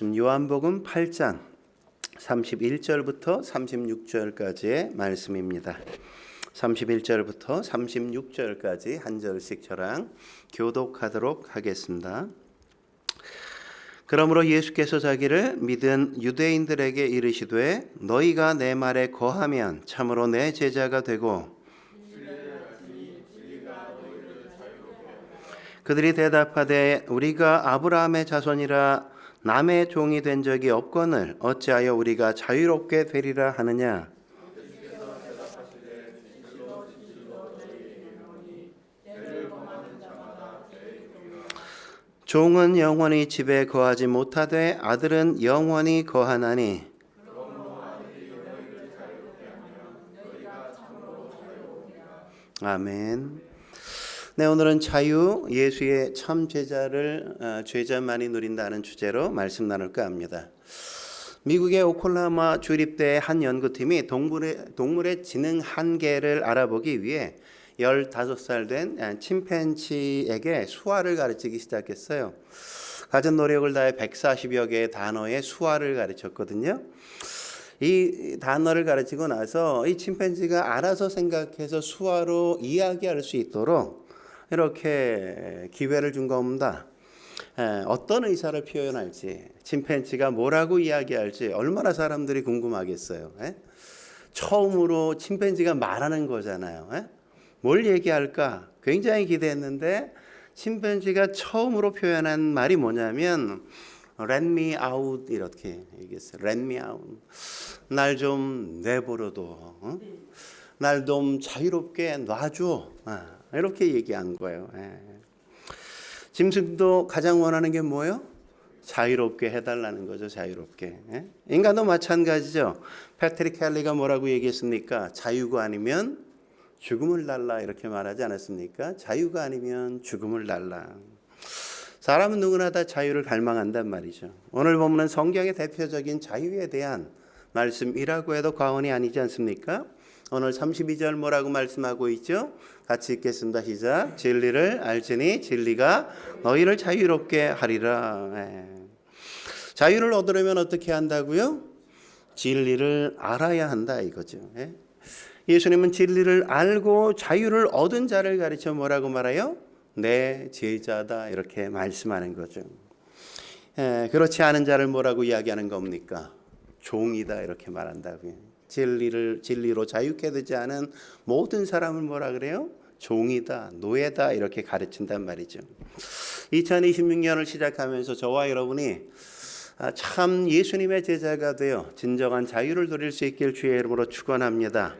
말씀 요한복음 8장 31절부터 36절까지의 말씀입니다. 31절부터 36절까지 한 절씩 저랑 교독하도록 하겠습니다. 그러므로 예수께서 자기를 믿은 유대인들에게 이르시되 너희가 내 말에 거하면 참으로 내 제자가 되고 그들이 대답하되 우리가 아브라함의 자손이라 남의 종이 된 적이 없거늘 어찌하여 우리가 자유롭게 되리라 하느냐. 종은 영원히 집에 거하지 못하되 아들은 영원히 거하나니. 아멘. 네, 오늘은 자유, 예수의 참 제자를 죄자만이 누린다는 주제로 말씀 나눌까 합니다. 미국의 오클라호마 주립대 한 연구팀이 동물의 지능 한계를 알아보기 위해 15살 된 침팬지에게 수화를 가르치기 시작했어요. 갖은 노력을 다해 140여 개의 단어의 수화를 가르쳤거든요. 이 단어를 가르치고 나서 이 침팬지가 알아서 생각해서 수화로 이야기할 수 있도록 이렇게 기회를 준 겁니다. 어떤 의사를 표현할지, 침팬지가 뭐라고 이야기할지 얼마나 사람들이 궁금하겠어요. 처음으로 침팬지가 말하는 거잖아요. 뭘 얘기할까 굉장히 기대했는데 침팬지가 처음으로 표현한 말이 뭐냐면 Let me out 이렇게 얘기했어요. Let me out. 날 좀 내버려둬. 날 좀 자유롭게 놔줘. 이렇게 얘기한 거예요. 짐승도 가장 원하는 게 뭐예요? 자유롭게 해달라는 거죠. 자유롭게. 인간도 마찬가지죠. 패트릭 켈리가 뭐라고 얘기했습니까? 자유가 아니면 죽음을 달라 이렇게 말하지 않았습니까? 자유가 아니면 죽음을 달라. 사람은 누구나 다 자유를 갈망한단 말이죠. 오늘 본문은 성경의 대표적인 자유에 대한 말씀이라고 해도 과언이 아니지 않습니까? 오늘 32절 뭐라고 말씀하고 있죠? 같이 읽겠습니다. 시작. 진리를 알지니 진리가 너희를 자유롭게 하리라. 자유를 얻으려면 어떻게 한다고요? 진리를 알아야 한다 이거죠. 예수님은 진리를 알고 자유를 얻은 자를 가르쳐 뭐라고 말해요? 내 제자다 이렇게 말씀하는 거죠. 그렇지 않은 자를 뭐라고 이야기하는 겁니까? 종이다 이렇게 말한다고요. 진리로 자유케 되지 않은 모든 사람을 뭐라 그래요? 종이다, 노예다 이렇게 가르친단 말이죠. 2026년을 시작하면서 저와 여러분이 참 예수님의 제자가 되어 진정한 자유를 누릴 수 있길 주의 이름으로 축원합니다.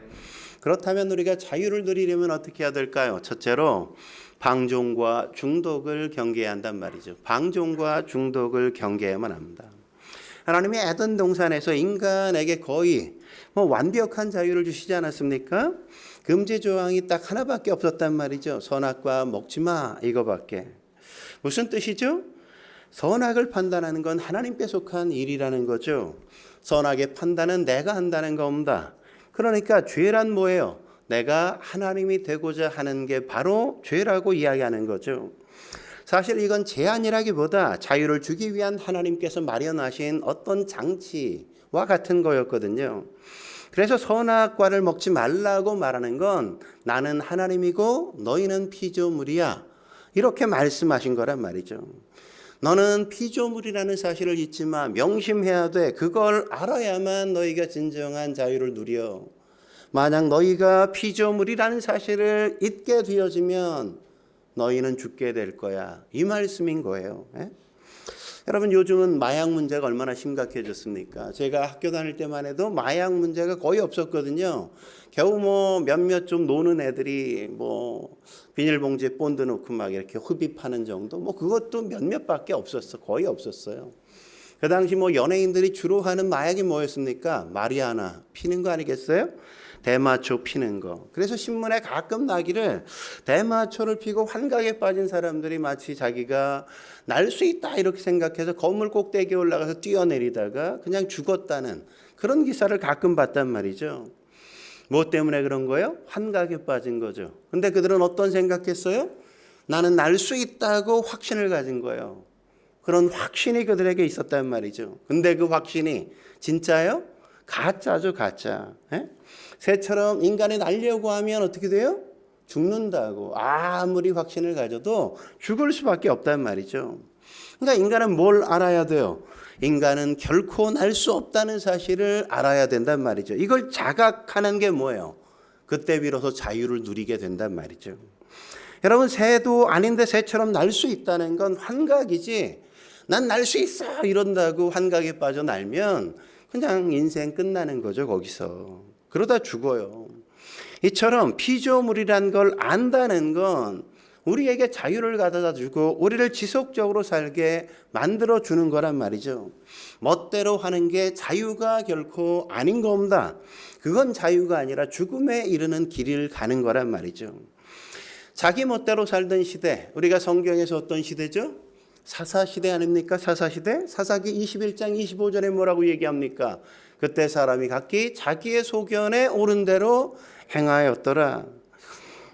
그렇다면 우리가 자유를 누리려면 어떻게 해야 될까요? 첫째로 방종과 중독을 경계해야 한단 말이죠. 방종과 중독을 경계해야만 합니다. 하나님이 에덴 동산에서 인간에게 거의 완벽한 자유를 주시지 않았습니까? 금지 조항이 딱 하나밖에 없었단 말이죠. 선악과 먹지 마 이거밖에. 무슨 뜻이죠? 선악을 판단하는 건 하나님께 속한 일이라는 거죠. 선악의 판단은 내가 한다는 겁니다. 그러니까 죄란 뭐예요? 내가 하나님이 되고자 하는 게 바로 죄라고 이야기하는 거죠. 사실 이건 제한이라기보다 자유를 주기 위한 하나님께서 마련하신 어떤 장치와 같은 거였거든요. 그래서 선악과를 먹지 말라고 말하는 건 나는 하나님이고 너희는 피조물이야 이렇게 말씀하신 거란 말이죠. 너는 피조물이라는 사실을 잊지 마. 명심해야 돼. 그걸 알아야만 너희가 진정한 자유를 누려. 만약 너희가 피조물이라는 사실을 잊게 되어지면 너희는 죽게 될 거야. 이 말씀인 거예요. 여러분 요즘은 마약 문제가 얼마나 심각해졌습니까? 제가 학교 다닐 때만 해도 마약 문제가 거의 없었거든요. 겨우 몇몇 좀 노는 애들이 비닐봉지에 본드 넣고 막 이렇게 흡입하는 정도 그것도 몇몇밖에 없었어. 거의 없었어요. 그 당시 연예인들이 주로 하는 마약이 뭐였습니까? 마리아나 피는 거 아니겠어요? 대마초 피는 거. 그래서 신문에 가끔 나기를 대마초를 피고 환각에 빠진 사람들이 마치 자기가 날 수 있다 이렇게 생각해서 건물 꼭대기에 올라가서 뛰어내리다가 그냥 죽었다는 그런 기사를 가끔 봤단 말이죠. 뭐 때문에 그런 거예요? 환각에 빠진 거죠. 근데 그들은 어떤 생각했어요? 나는 날 수 있다고 확신을 가진 거예요. 그런 확신이 그들에게 있었단 말이죠. 근데 그 확신이 진짜요? 가짜죠, 가짜. 예? 새처럼 인간이 날려고 하면 어떻게 돼요? 죽는다고. 아무리 확신을 가져도 죽을 수밖에 없단 말이죠. 그러니까 인간은 뭘 알아야 돼요? 인간은 결코 날 수 없다는 사실을 알아야 된단 말이죠. 이걸 자각하는 게 뭐예요? 그때 비로소 자유를 누리게 된단 말이죠. 여러분, 새도 아닌데 새처럼 날 수 있다는 건 환각이지, 난 날 수 있어 이런다고 환각에 빠져 날면 그냥 인생 끝나는 거죠. 거기서 그러다 죽어요. 이처럼 피조물이란 걸 안다는 건 우리에게 자유를 가져다 주고 우리를 지속적으로 살게 만들어 주는 거란 말이죠. 멋대로 하는 게 자유가 결코 아닌 겁니다. 그건 자유가 아니라 죽음에 이르는 길을 가는 거란 말이죠. 자기 멋대로 살던 시대, 우리가 성경에서 어떤 시대죠? 사사시대 아닙니까? 사사시대? 사사기 21장 25절에 뭐라고 얘기합니까? 그때 사람이 각기 자기의 소견에 옳은 대로 행하였더라.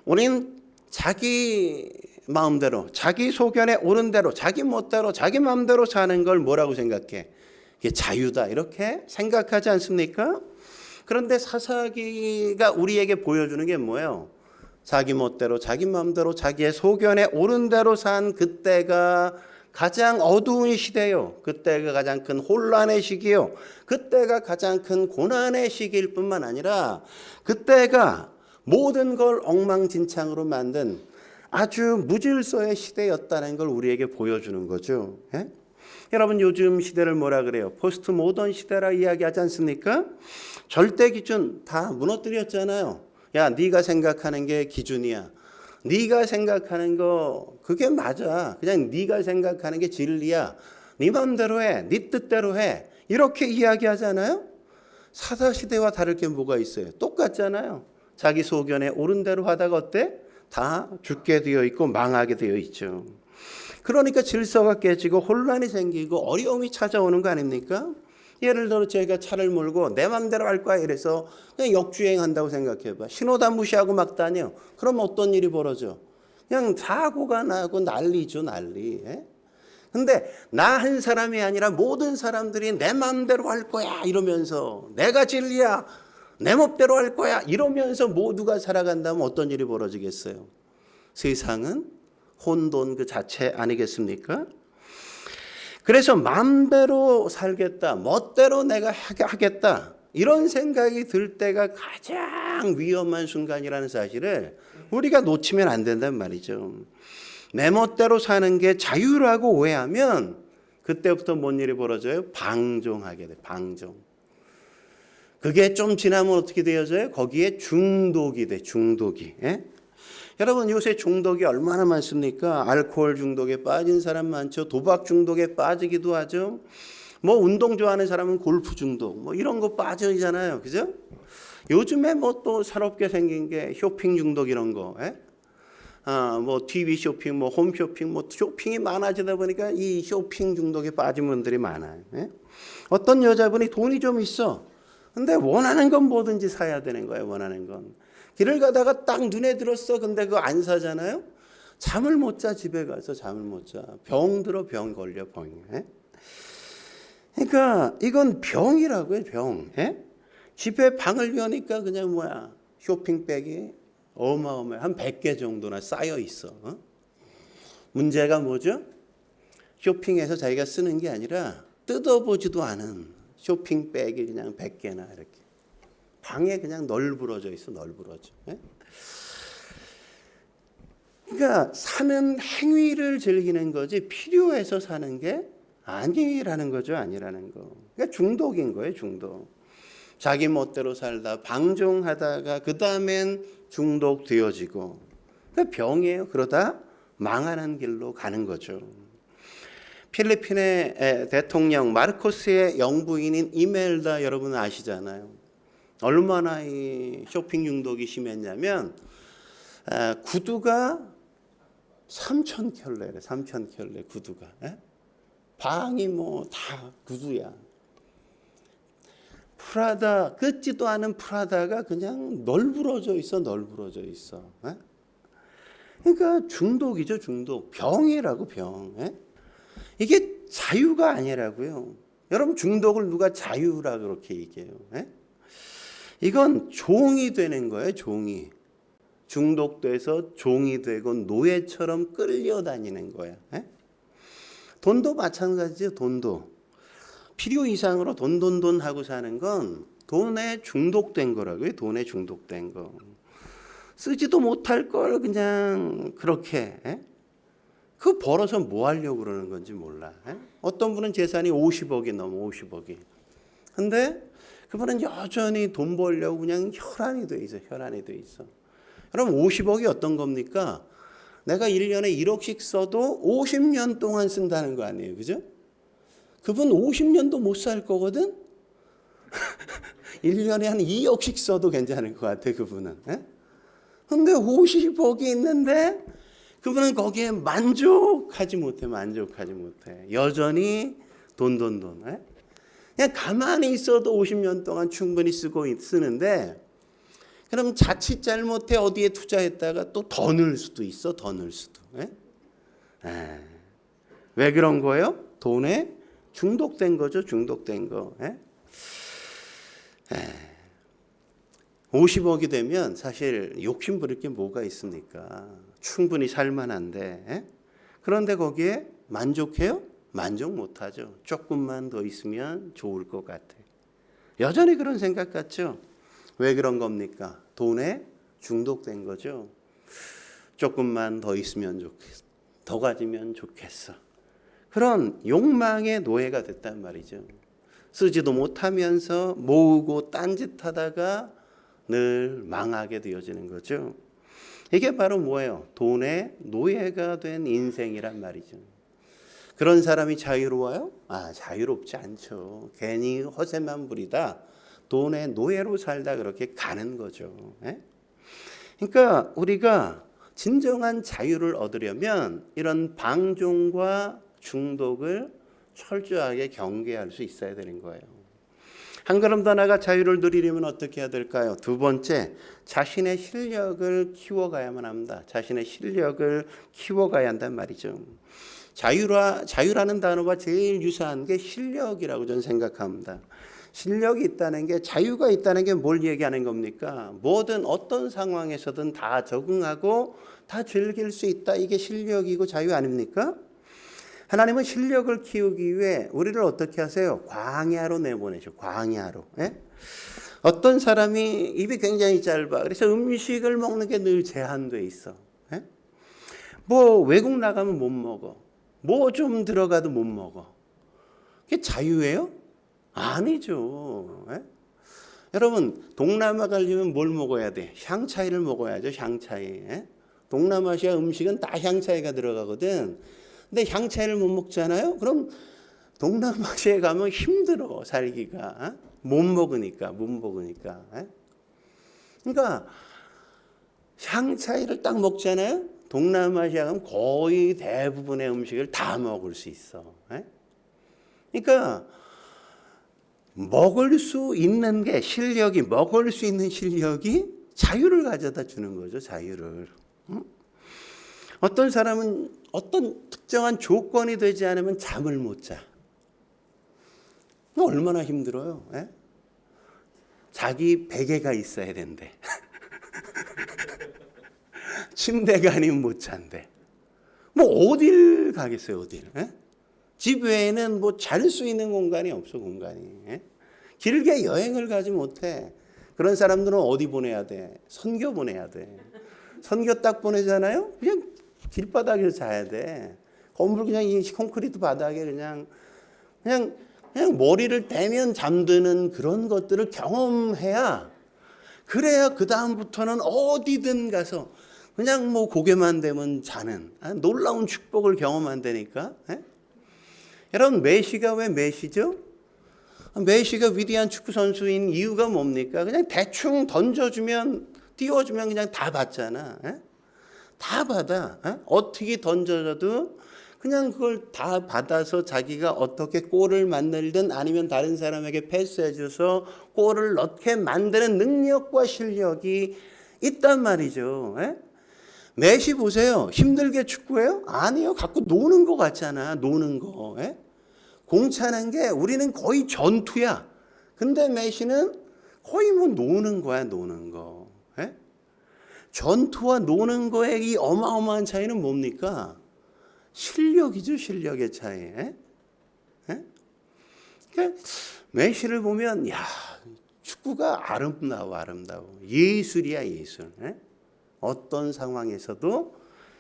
우린 자기 마음대로, 자기 소견에 옳은 대로, 자기 멋대로, 자기 마음대로 사는 걸 뭐라고 생각해? 이게 자유다 이렇게 생각하지 않습니까? 그런데 사사기가 우리에게 보여주는 게 뭐예요? 자기 멋대로, 자기 마음대로, 자기의 소견에 옳은 대로 산 그때가 가장 어두운 시대요. 그때가 가장 큰 혼란의 시기요. 그때가 가장 큰 고난의 시기일 뿐만 아니라 그때가 모든 걸 엉망진창으로 만든 아주 무질서의 시대였다는 걸 우리에게 보여주는 거죠. 예? 여러분, 요즘 시대를 뭐라 그래요? 포스트 모던 시대라 이야기하지 않습니까? 절대 기준 다 무너뜨렸잖아요. 야, 네가 생각하는 게 기준이야. 네가 생각하는 거 그게 맞아. 그냥 네가 생각하는 게 진리야. 네 마음대로 해. 네 뜻대로 해. 이렇게 이야기하잖아요. 사사시대와 다를 게 뭐가 있어요? 똑같잖아요. 자기 소견에 옳은 대로 하다가 어때? 다 죽게 되어 있고 망하게 되어 있죠. 그러니까 질서가 깨지고 혼란이 생기고 어려움이 찾아오는 거 아닙니까? 예를 들어 제가 차를 몰고 내 맘대로 할 거야 이래서 그냥 역주행한다고 생각해봐. 신호단 무시하고 막 다녀. 그럼 어떤 일이 벌어져? 그냥 사고가 나고 난리죠, 난리. 예? 근데 나 한 사람이 아니라 모든 사람들이 내 맘대로 할 거야 이러면서 내가 진리야, 내 맘대로 할 거야 이러면서 모두가 살아간다면 어떤 일이 벌어지겠어요? 세상은 혼돈 그 자체 아니겠습니까? 그래서 마음대로 살겠다, 멋대로 내가 하겠다 이런 생각이 들 때가 가장 위험한 순간이라는 사실을 우리가 놓치면 안 된단 말이죠. 내 멋대로 사는 게 자유라고 오해하면 그때부터 뭔 일이 벌어져요? 방종하게 돼. 방종. 그게 좀 지나면 어떻게 되어져요? 거기에 중독이 돼. 중독이. 예? 여러분, 요새 중독이 얼마나 많습니까? 알코올 중독에 빠진 사람 많죠. 도박 중독에 빠지기도 하죠. 뭐 운동 좋아하는 사람은 골프 중독 뭐 이런 거 빠져있잖아요. 그죠? 요즘에 뭐 또 새롭게 생긴 게 쇼핑 중독 이런 거. 예? 뭐 TV 쇼핑, 뭐 홈 쇼핑, 뭐 쇼핑이 많아지다 보니까 이 쇼핑 중독에 빠진 분들이 많아요. 예? 어떤 여자분이 돈이 좀 있어. 근데 원하는 건 뭐든지 사야 되는 거예요. 원하는 건. 길을 가다가 딱 눈에 들었어. 근데 그거 안 사잖아요. 잠을 못 자. 집에 가서 잠을 못 자. 병 들어. 병 걸려. 병. 예? 그러니까 이건 병이라고요. 병. 예? 집에 방을 여니까 그냥 뭐야. 쇼핑백이 어마어마해. 한 100개 정도나 쌓여 있어. 어? 문제가 뭐죠? 쇼핑해서 자기가 쓰는 게 아니라 뜯어보지도 않은 쇼핑백이 그냥 100개나 이렇게. 방에 그냥 널브러져 있어. 널브러져. 예? 그러니까 사는 행위를 즐기는 거지 필요해서 사는 게 아니라는 거죠. 아니라는 거. 그러니까 중독인 거예요. 중독. 자기 멋대로 살다 방종하다가 그 다음엔 중독되어지고 그러니까 병이에요. 그러다 망하는 길로 가는 거죠. 필리핀의 대통령 마르코스의 영부인인 이멜다 여러분 아시잖아요. 얼마나 이 쇼핑 중독이 심했냐면 구두가 3,000켤레래. 3,000켤레 구두가. 에? 방이 뭐 다 구두야. 프라다 끄지도 않은 프라다가 그냥 널브러져 있어. 널브러져 있어. 에? 그러니까 중독이죠. 중독. 병이라고 병. 에? 이게 자유가 아니라고요. 여러분 중독을 누가 자유라 그렇게 얘기해요? 예? 이건 종이 되는 거예요. 종이. 중독돼서 종이 되고 노예처럼 끌려다니는 거야. 예? 돈도 마찬가지죠. 돈도. 필요 이상으로 돈 하고 사는 건 돈에 중독된 거라고요. 돈에 중독된 거. 쓰지도 못할 걸 그냥 그렇게 그 벌어서 뭐 하려고 그러는 건지 몰라. 어떤 분은 재산이 50억이 넘어 50억이. 근데 그분은 여전히 돈 벌려고 그냥 혈안이 돼 있어. 혈안이 돼 있어. 그럼 50억이 어떤 겁니까? 내가 1년에 1억씩 써도 50년 동안 쓴다는 거 아니에요. 그죠? 그분 50년도 못 살 거거든? 1년에 한 2억씩 써도 괜찮을 것 같아, 그분은. 근데 50억이 있는데 그분은 거기에 만족하지 못해. 여전히 돈. 그냥 가만히 있어도 50년 동안 충분히 쓰는데 그럼 자칫 잘못해 어디에 투자했다가 또 더 넣을 수도 있어. 왜 그런 거예요? 돈에 중독된 거죠. 중독된 거. 50억이 되면 사실 욕심 부릴 게 뭐가 있습니까? 충분히 살만한데. 그런데 거기에 만족해요? 만족 못하죠. 조금만 더 있으면 좋을 것 같아. 여전히 그런 생각 같죠? 왜 그런 겁니까? 돈에 중독된 거죠. 조금만 더 있으면 좋겠어. 더 가지면 좋겠어. 그런 욕망의 노예가 됐단 말이죠. 쓰지도 못하면서 모으고 딴짓하다가 늘 망하게 되어지는 거죠. 이게 바로 뭐예요? 돈의 노예가 된 인생이란 말이죠. 그런 사람이 자유로워요? 자유롭지 않죠. 괜히 허세만 부리다 돈의 노예로 살다 그렇게 가는 거죠. 그러니까 우리가 진정한 자유를 얻으려면 이런 방종과 중독을 철저하게 경계할 수 있어야 되는 거예요. 한 걸음 더 나아가 자유를 누리려면 어떻게 해야 될까요? 두 번째, 자신의 실력을 키워가야만 합니다. 자신의 실력을 키워가야 한단 말이죠. 자유라는 단어와 제일 유사한 게 실력이라고 저는 생각합니다. 실력이 있다는 게, 자유가 있다는 게 뭘 얘기하는 겁니까? 뭐든 어떤 상황에서든 다 적응하고 다 즐길 수 있다. 이게 실력이고 자유 아닙니까? 하나님은 실력을 키우기 위해 우리를 어떻게 하세요? 광야로 내보내죠. 광야로. 어떤 사람이 입이 굉장히 짧아. 그래서 음식을 먹는 게 늘 제한돼 있어. 뭐 외국 나가면 못 먹어. 뭐 좀 들어가도 못 먹어. 그게 자유예요? 아니죠. 여러분 동남아 가려면 뭘 먹어야 돼? 향차이를 먹어야죠. 향차이. 동남아시아 음식은 다 향차이가 들어가거든. 근데 향차이를 못 먹잖아요. 그럼 동남아시아에 가면 힘들어 살기가. 못 먹으니까. 그러니까 향차이를 딱 먹잖아요. 동남아시아 가면 거의 대부분의 음식을 다 먹을 수 있어. 그러니까 먹을 수 있는 게 실력이, 먹을 수 있는 실력이 자유를 가져다 주는 거죠. 자유를. 어떤 사람은 어떤 특정한 조건이 되지 않으면 잠을 못 자. 얼마나 힘들어요. 자기 베개가 있어야 된대. 침대가 아니면 못 잔대. 뭐 어딜 가겠어요, 어딜. 집 외에는 뭐 잘 수 있는 공간이 없어, 공간이. 길게 여행을 가지 못해. 그런 사람들은 어디 보내야 돼? 선교 보내야 돼. 선교 딱 보내잖아요? 그냥 길바닥에서 자야 돼. 건물 그냥 이 콘크리트 바닥에 그냥 머리를 대면 잠드는 그런 것들을 경험해야, 그래야 그 다음부터는 어디든 가서 그냥 뭐 고개만 대면 자는 놀라운 축복을 경험한다니까. 여러분 메시가 왜 메시죠? 메시가 위대한 축구 선수인 이유가 뭡니까? 그냥 대충 던져주면, 띄워주면 그냥 다 받잖아. 다 받아. 어떻게 던져줘도 그냥 그걸 다 받아서 자기가 어떻게 골을 만들든 아니면 다른 사람에게 패스해줘서 골을 넣게 만드는 능력과 실력이 있단 말이죠. 메시 보세요. 힘들게 축구해요? 아니요. 갖고 노는 거 같잖아. 노는 거. 공차는 게 우리는 거의 전투야. 근데 메시는 거의 뭐 노는 거야, 노는 거. 예? 전투와 노는 거의 이 어마어마한 차이는 뭡니까? 실력이죠, 실력의 차이. 예? 예? 그러니까 메시를 보면 야, 축구가 아름다워, 아름다워. 예술이야, 예술. 예? 어떤 상황에서도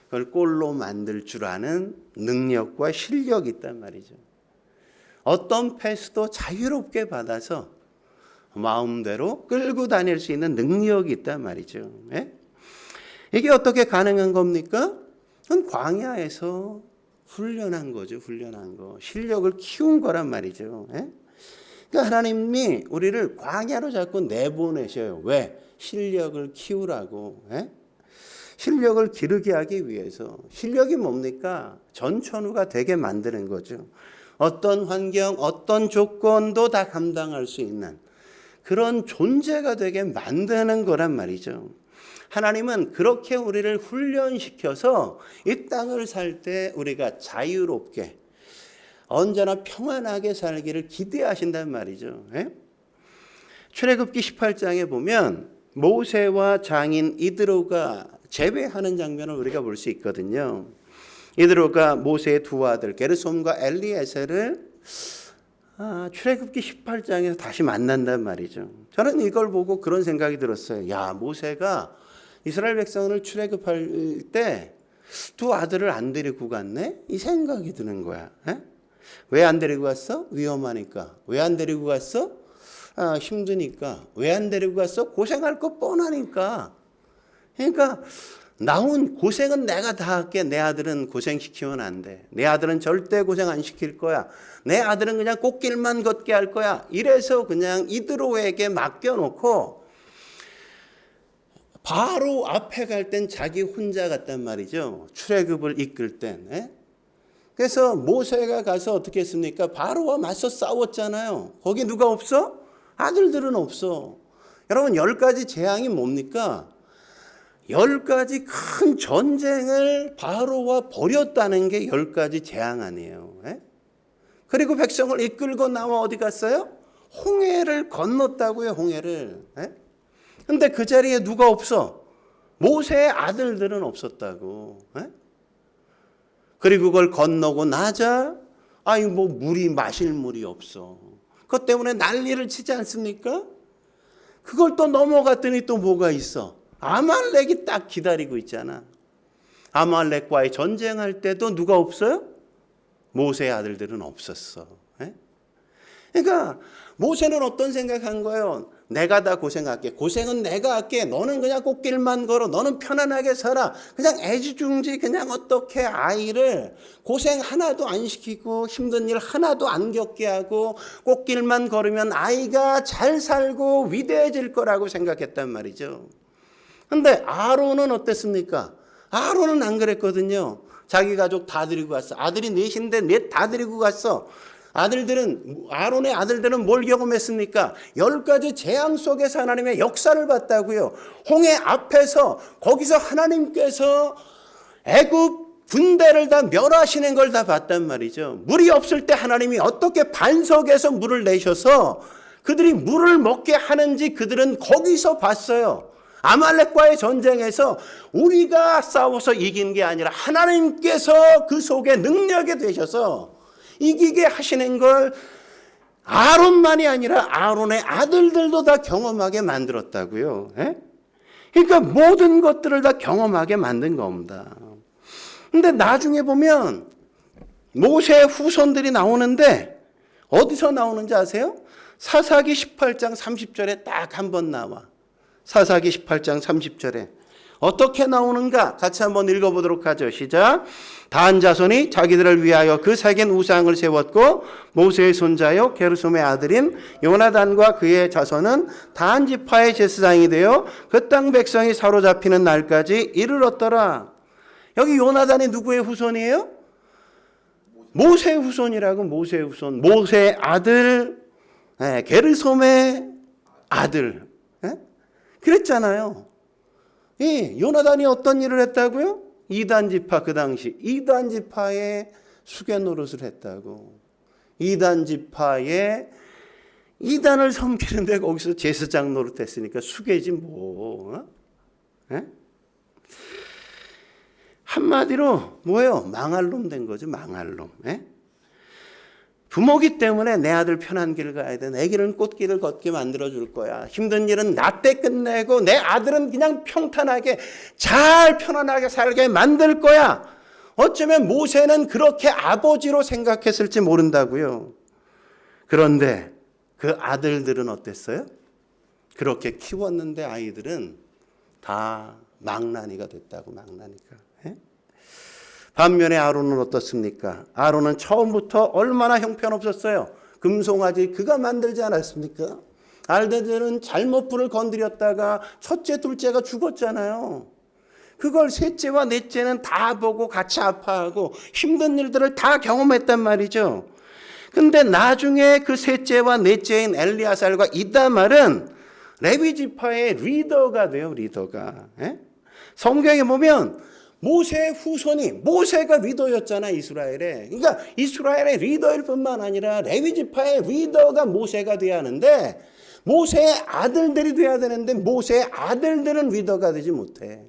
그걸 골로 만들 줄 아는 능력과 실력이 있단 말이죠. 어떤 패스도 자유롭게 받아서 마음대로 끌고 다닐 수 있는 능력이 있단 말이죠. 예? 이게 어떻게 가능한 겁니까? 그건 광야에서 훈련한 거죠. 훈련한 거. 실력을 키운 거란 말이죠. 예? 그러니까 하나님이 우리를 광야로 자꾸 내보내셔요. 왜? 실력을 키우라고. 예? 실력을 기르게 하기 위해서. 실력이 뭡니까? 전천후가 되게 만드는 거죠. 어떤 환경, 어떤 조건도 다 감당할 수 있는 그런 존재가 되게 만드는 거란 말이죠. 하나님은 그렇게 우리를 훈련시켜서 이 땅을 살 때 우리가 자유롭게 언제나 평안하게 살기를 기대하신단 말이죠. 예? 출애굽기 18장에 보면 모세와 장인 이드로가 재회하는 장면을 우리가 볼 수 있거든요. 이드로가 모세의 두 아들 게르솜과 엘리에셀을 출애굽기 18장에서 다시 만난단 말이죠. 저는 이걸 보고 그런 생각이 들었어요. 야, 모세가 이스라엘 백성을 출애굽할 때 두 아들을 안 데리고 갔네? 이 생각이 드는 거야. 왜 안 데리고 갔어? 위험하니까. 왜 안 데리고 갔어? 힘드니까. 왜 안 데리고 갔어? 고생할 거 뻔하니까. 그러니까 나온 고생은 내가 다 할게. 내 아들은 고생시키면 안 돼. 내 아들은 절대 고생 안 시킬 거야. 내 아들은 그냥 꽃길만 걷게 할 거야. 이래서 그냥 이드로에게 맡겨놓고 바로 앞에 갈 땐 자기 혼자 갔단 말이죠. 출애굽을 이끌 땐. 그래서 모세가 가서 어떻게 했습니까? 바로와 맞서 싸웠잖아요. 거기 누가 없어? 아들들은 없어. 여러분 10가지 재앙이 뭡니까? 10가지 큰 전쟁을 바로와 벌였다는 게 10가지 재앙 아니에요. 그리고 백성을 이끌고 나와 어디 갔어요? 홍해를 건넜다고요. 홍해를. 근데 그 자리에 누가 없어? 모세의 아들들은 없었다고. 그리고 그걸 건너고 나자 뭐 물이 마실 물이 없어. 그것 때문에 난리를 치지 않습니까? 그걸 또 넘어갔더니 또 뭐가 있어? 아말렉이 딱 기다리고 있잖아. 아말렉과의 전쟁할 때도 누가 없어요? 모세의 아들들은 없었어. 그러니까 모세는 어떤 생각한 거예요? 내가 다 고생할게. 고생은 내가 할게. 너는 그냥 꽃길만 걸어. 너는 편안하게 살아. 그냥 애지중지 그냥 어떻게 아이를 고생 하나도 안 시키고 힘든 일 하나도 안 겪게 하고 꽃길만 걸으면 아이가 잘 살고 위대해질 거라고 생각했단 말이죠. 근데 아론은 어땠습니까? 아론은 안 그랬거든요. 자기 가족 다 데리고 갔어. 아들이 넷인데 넷 다 데리고 갔어. 아론의 아들들은 뭘 경험했습니까? 10가지 재앙 속에서 하나님의 역사를 봤다고요. 홍해 앞에서 거기서 하나님께서 애굽 군대를 다 멸하시는 걸 다 봤단 말이죠. 물이 없을 때 하나님이 어떻게 반석에서 물을 내셔서 그들이 물을 먹게 하는지 그들은 거기서 봤어요. 아말렉과의 전쟁에서 우리가 싸워서 이긴 게 아니라 하나님께서 그 속에 능력이 되셔서 이기게 하시는 걸 아론만이 아니라 아론의 아들들도 다 경험하게 만들었다고요. 그러니까 모든 것들을 다 경험하게 만든 겁니다. 근데 나중에 보면 모세의 후손들이 나오는데 어디서 나오는지 아세요? 사사기 18장 30절에 딱 한 번 나와. 사사기 18장 30절에 어떻게 나오는가? 같이 한번 읽어보도록 하죠. 시작. 단 자손이 자기들을 위하여 그 새긴 우상을 세웠고 모세의 손자요 게르솜의 아들인 요나단과 그의 자손은 단 지파의 제사장이 되어 그 땅 백성이 사로잡히는 날까지 이르렀더라. 여기 요나단이 누구의 후손이에요? 모세의 후손이라고. 모세의 후손. 모세의 아들, 게르솜의 아들. 그랬잖아요. 요나단이 어떤 일을 했다고요? 이단 지파, 그 당시 이단 지파의 수괴 노릇을 했다고. 이단 지파에 이단을 섬기는데 거기서 제사장 노릇했으니까 수괴지 뭐. 에? 한마디로 뭐예요? 망할 놈 된 거죠. 망할 놈. 에? 부모기 때문에 내 아들 편한 길을 가야 돼. 내 길은 꽃길을 걷게 만들어줄 거야. 힘든 일은 나 때 끝내고 내 아들은 그냥 평탄하게 잘 편안하게 살게 만들 거야. 어쩌면 모세는 그렇게 아버지로 생각했을지 모른다고요. 그런데 그 아들들은 어땠어요? 그렇게 키웠는데 아이들은 다 망나니가 됐다고. 망나니가. 반면에 아론은 어떻습니까? 아론은 처음부터 얼마나 형편없었어요. 금송아지 그가 만들지 않았습니까? 아들들은 잘못 불을 건드렸다가 첫째 둘째가 죽었잖아요. 그걸 셋째와 넷째는 다 보고 같이 아파하고 힘든 일들을 다 경험했단 말이죠. 근데 나중에 그 셋째와 넷째인 엘리아살과 이다말은 레위 지파의 리더가 돼요. 리더가. 성경에 보면 모세의 후손이, 모세가 리더였잖아, 이스라엘에. 그러니까 이스라엘의 리더일 뿐만 아니라 레위 지파의 리더가 모세가 돼야 하는데, 모세의 아들들이 돼야 되는데 모세의 아들들은 리더가 되지 못해.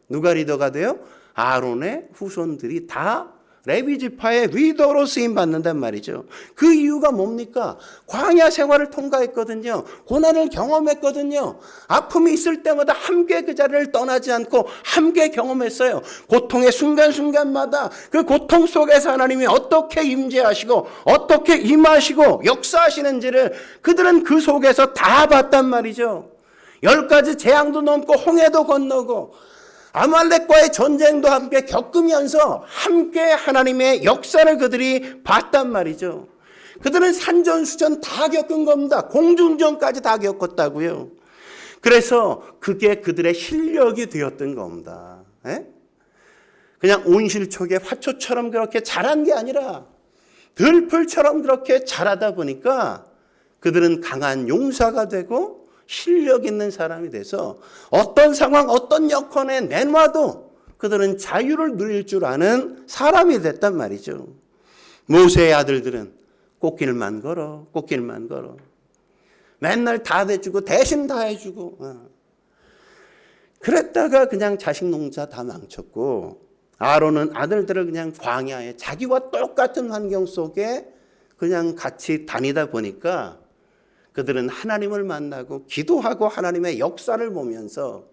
누가 리더가 돼요? 아론의 후손들이 다 레위 지파의 리더로 쓰임 받는단 말이죠. 그 이유가 뭡니까? 광야 생활을 통과했거든요. 고난을 경험했거든요. 아픔이 있을 때마다 함께 그 자리를 떠나지 않고 함께 경험했어요. 고통의 순간순간마다 그 고통 속에서 하나님이 어떻게 임재하시고 어떻게 임하시고 역사하시는지를 그들은 그 속에서 다 봤단 말이죠. 10가지 재앙도 넘고 홍해도 건너고 아말렉과의 전쟁도 함께 겪으면서 함께 하나님의 역사를 그들이 봤단 말이죠. 그들은 산전수전 다 겪은 겁니다. 공중전까지 다 겪었다고요. 그래서 그게 그들의 실력이 되었던 겁니다. 그냥 온실초계 화초처럼 그렇게 자란 게 아니라 들풀처럼 그렇게 자라다 보니까 그들은 강한 용사가 되고 실력 있는 사람이 돼서 어떤 상황, 어떤 여건에 내놔도 그들은 자유를 누릴 줄 아는 사람이 됐단 말이죠. 모세의 아들들은 꽃길만 걸어, 꽃길만 걸어. 맨날 다 대주고 대신 다 해주고. 그랬다가 그냥 자식 농사 다 망쳤고, 아론은 아들들을 그냥 광야에 자기와 똑같은 환경 속에 그냥 같이 다니다 보니까 그들은 하나님을 만나고 기도하고 하나님의 역사를 보면서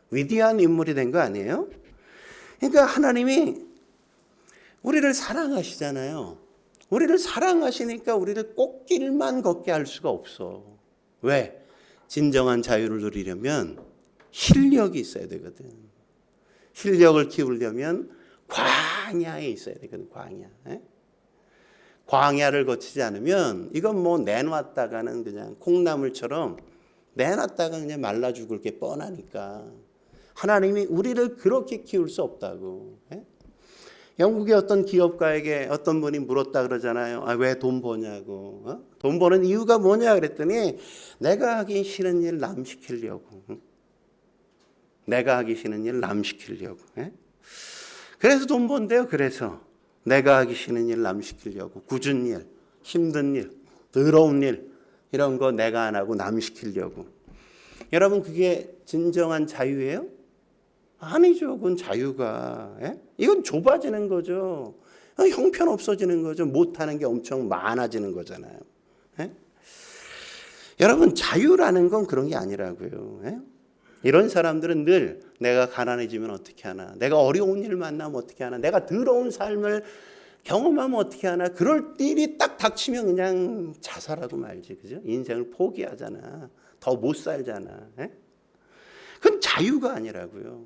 위대한 인물이 된 거 아니에요? 그러니까 하나님이 우리를 사랑하시잖아요. 우리를 사랑하시니까 우리를 꽃길만 걷게 할 수가 없어. 왜? 진정한 자유를 누리려면 실력이 있어야 되거든. 실력을 키우려면 광야에 있어야 되거든. 광야. 광야를 거치지 않으면 이건 뭐 내놨다가는 그냥 콩나물처럼 내놨다가 그냥 말라 죽을 게 뻔하니까 하나님이 우리를 그렇게 키울 수 없다고. 영국의 어떤 기업가에게 어떤 분이 물었다 그러잖아요. 왜 돈 버냐고. 돈 버는 이유가 뭐냐 그랬더니 내가 하기 싫은 일 남 시키려고. 내가 하기 싫은 일 남 시키려고. 그래서 돈 번대요. 그래서 내가 하기 싫은 일 남 시키려고. 굳은 일, 힘든 일, 더러운 일 이런 거 내가 안 하고 남 시키려고. 여러분 그게 진정한 자유예요? 아니죠. 그건 자유가. 이건 좁아지는 거죠. 형편 없어지는 거죠. 못하는 게 엄청 많아지는 거잖아요. 여러분 자유라는 건 그런 게 아니라고요. 이런 사람들은 늘 내가 가난해지면 어떻게 하나, 내가 어려운 일 만나면 어떻게 하나, 내가 더러운 삶을 경험하면 어떻게 하나, 그럴 일이 딱 닥치면 그냥 자살하고 말지, 그죠? 인생을 포기하잖아. 더 못 살잖아. 그건 자유가 아니라고요.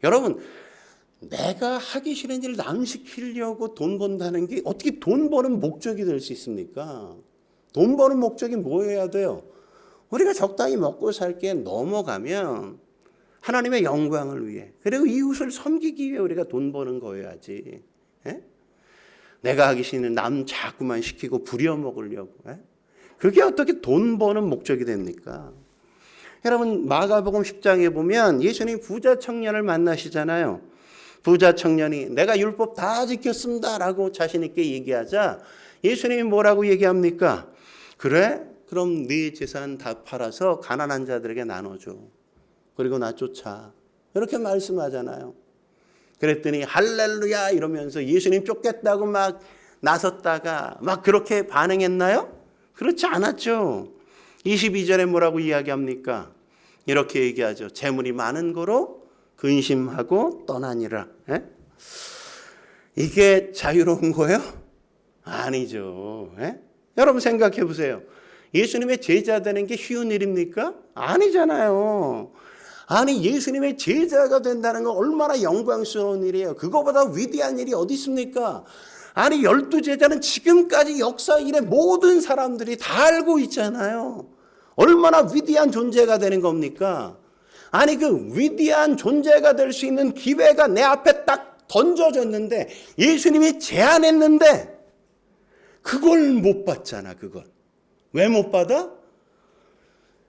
여러분, 내가 하기 싫은 일을 남 시키려고 돈 번다는 게 어떻게 돈 버는 목적이 될 수 있습니까? 돈 버는 목적이 뭐여야 돼요? 우리가 적당히 먹고 살게 넘어가면 하나님의 영광을 위해, 그리고 이웃을 섬기기 위해 우리가 돈 버는 거여야지. 내가 하기 싫은 남 자꾸만 시키고 부려먹으려고. 그게 어떻게 돈 버는 목적이 됩니까? 여러분 마가복음 10장에 보면 예수님이 부자 청년을 만나시잖아요. 부자 청년이 내가 율법 다 지켰습니다 라고 자신 있게 얘기하자 예수님이 뭐라고 얘기합니까? 그래? 그럼 네 재산 다 팔아서 가난한 자들에게 나눠줘. 그리고 나 쫓아. 이렇게 말씀하잖아요. 그랬더니 할렐루야 이러면서 예수님 쫓겠다고 막 나섰다가 막 그렇게 반응했나요? 그렇지 않았죠. 22절에 뭐라고 이야기합니까? 이렇게 얘기하죠. 재물이 많은 거로 근심하고 떠나니라. 에? 이게 자유로운 거예요? 아니죠. 에? 여러분 생각해 보세요. 예수님의 제자 되는 게 쉬운 일입니까? 아니잖아요. 아니 예수님의 제자가 된다는 건 얼마나 영광스러운 일이에요. 그거보다 위대한 일이 어디 있습니까? 아니 12제자는 지금까지 역사 일의 모든 사람들이 다 알고 있잖아요. 얼마나 위대한 존재가 되는 겁니까? 아니 그 위대한 존재가 될 수 있는 기회가 내 앞에 딱 던져졌는데 예수님이 제안했는데 그걸 못 받잖아. 그걸 왜 못 받아?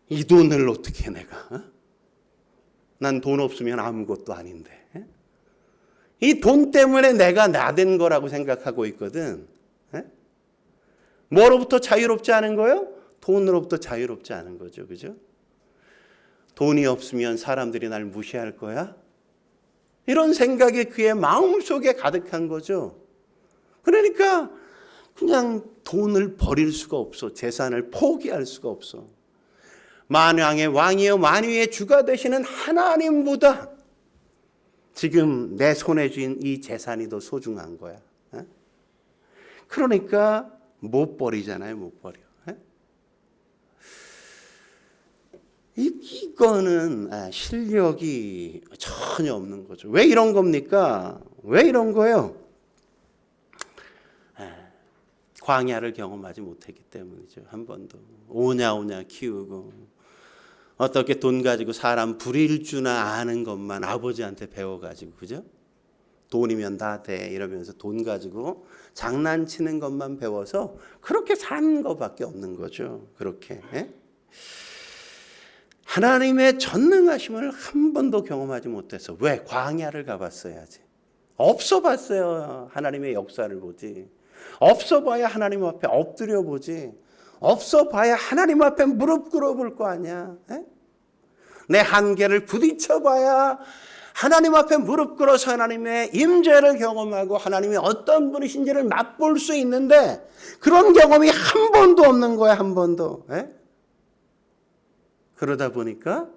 이 돈을 어떻게 내가? 난 돈 없으면 아무것도 아닌데. 이 돈 때문에 내가 나된 거라고 생각하고 있거든. 뭐로부터 자유롭지 않은 거예요? 돈으로부터 자유롭지 않은 거죠. 그죠? 돈이 없으면 사람들이 날 무시할 거야? 이런 생각이 그의 마음속에 가득한 거죠. 그러니까 그냥 돈을 버릴 수가 없어. 재산을 포기할 수가 없어. 만왕의 왕이요 만유의 주가 되시는 하나님보다 지금 내 손에 쥔 이 재산이 더 소중한 거야. 그러니까 못 버리잖아요. 못 버려. 이거는 실력이 전혀 없는 거죠. 왜 이런 겁니까? 왜 이런 거예요? 광야를 경험하지 못했기 때문이죠. 한 번도. 오냐 키우고 어떻게 돈 가지고 사람 부릴 줄나 아는 것만 아버지한테 배워가지고 그죠? 돈이면 다 돼 이러면서 돈 가지고 장난치는 것만 배워서 그렇게 사는 것밖에 없는 거죠. 그렇게. 하나님의 전능하심을 한 번도 경험하지 못해서 왜? 광야를 가봤어야지. 없어 봤어요. 하나님의 역사를 보지. 없어 봐야 하나님 앞에 엎드려 보지. 없어 봐야 하나님 앞에 무릎 꿇어 볼 거 아니야. 내 한계를 부딪혀 봐야 하나님 앞에 무릎 꿇어서 하나님의 임재를 경험하고 하나님이 어떤 분이신지를 맛볼 수 있는데 그런 경험이 한 번도 없는 거야. 한 번도. 그러다 보니까